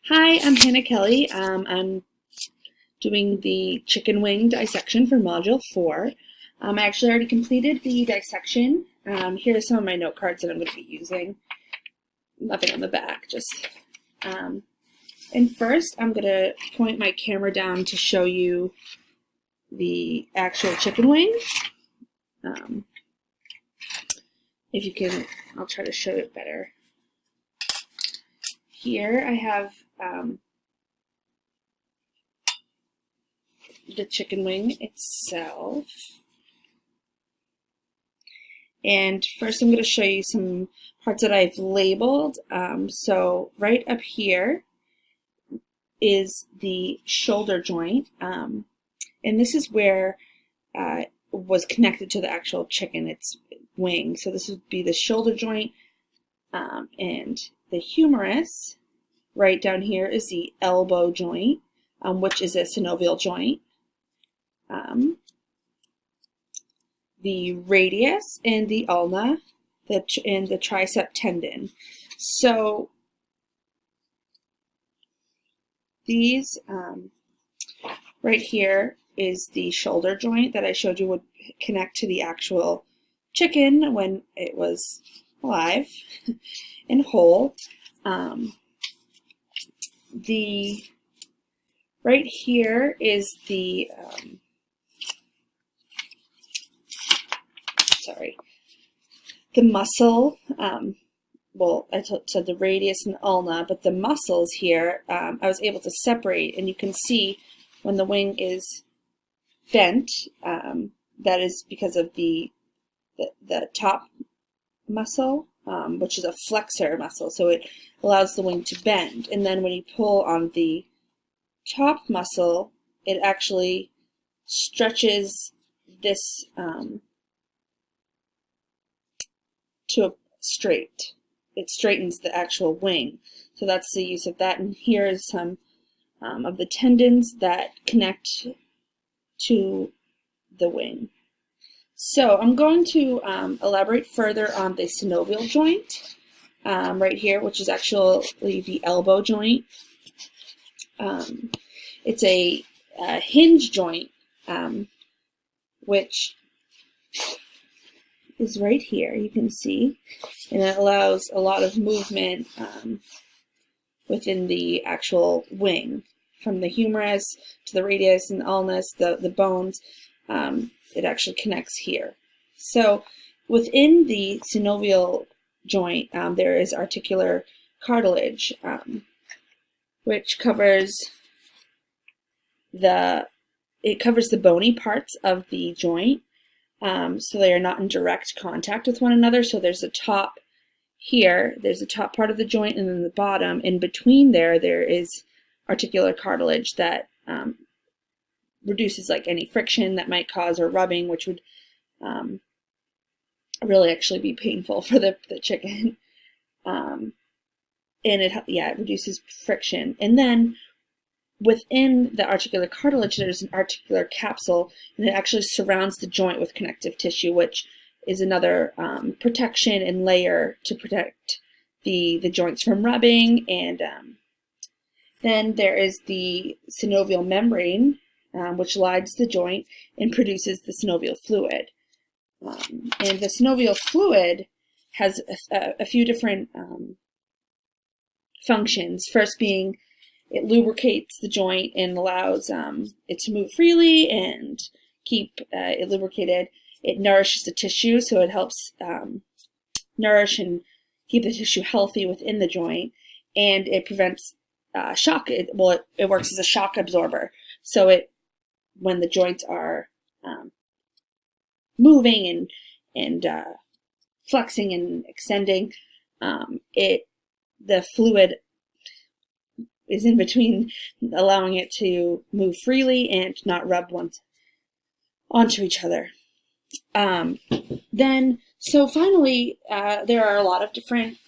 Hi, I'm Hannah Kelly. I'm doing the chicken wing dissection for Module 4. I actually already completed the dissection. Here are some of my note cards that I'm going to be using. Nothing on the back, just. And first, I'm going to point my camera down to show you the actual chicken wings. If you can, I'll try to show it better. Here I have the chicken wing itself. And first I'm going to show you some parts that I've labeled. So right up here is the shoulder joint. And this is where it was connected to the actual chicken, its wing. So this would be the shoulder joint. And the humerus right down here is the elbow joint, which is a synovial joint. The radius and the ulna, and the tricep tendon. So these right here is the shoulder joint that I showed you would connect to the actual chicken when it was alive and whole. The right here is the the muscle. Well, I said the radius and ulna, but the muscles here I was able to separate, and you can see when the wing is bent, that is because of the top muscle, which is a flexor muscle, so it allows the wing to bend. And then when you pull on the top muscle, it actually stretches this to a straight. It straightens the actual wing. So that's the use of that. And here is some of the tendons that connect to the wing. So I'm going to elaborate further on the synovial joint right here, which is actually the elbow joint. It's a hinge joint, which is right here, you can see, and it allows a lot of movement within the actual wing, from the humerus to the radius and ulnus, the bones. It actually connects here. So within the synovial joint, there is articular cartilage, which covers the bony parts of the joint. So they are not in direct contact with one another. So there's a top here, there's the top part of the joint, and then the bottom. In between there is articular cartilage that reduces like any friction that might cause, or rubbing, which would really actually be painful for the chicken. And it reduces friction. And then within the articular cartilage, there's an articular capsule, and it actually surrounds the joint with connective tissue, which is another protection and layer to protect the joints from rubbing. And then there is the synovial membrane, which lines the joint and produces the synovial fluid. And the synovial fluid has a few different functions. First being, it lubricates the joint and allows it to move freely and keep it lubricated. It nourishes the tissue, so it helps nourish and keep the tissue healthy within the joint. And it prevents shock. It works as a shock absorber. So when the joints are moving and flexing and extending, the fluid is in between, allowing it to move freely and not rub onto each other. So finally, there are a lot of different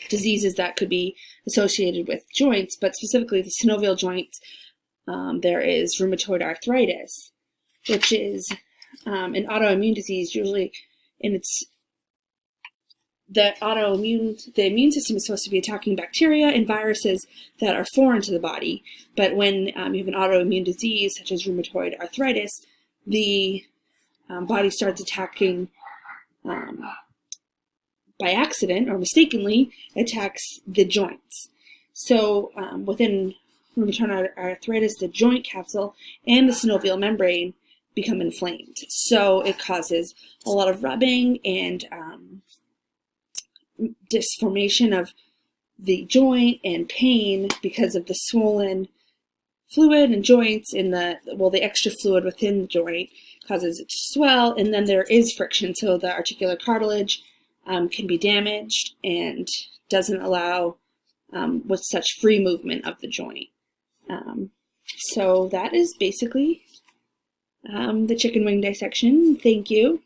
diseases that could be associated with joints, but specifically the synovial joints. There is rheumatoid arthritis, which is an autoimmune disease, usually in its the immune system is supposed to be attacking bacteria and viruses that are foreign to the body. But when you have an autoimmune disease such as rheumatoid arthritis, the body starts attacking by accident or mistakenly attacks the joints. So within rheumatoid arthritis, the joint capsule and the synovial membrane become inflamed. So it causes a lot of rubbing and disformation of the joint and pain because of the swollen fluid and joints in the extra fluid within the joint causes it to swell, and then there is friction, so the articular cartilage can be damaged and doesn't allow with such free movement of the joint. So that is basically the chicken wing dissection. Thank you.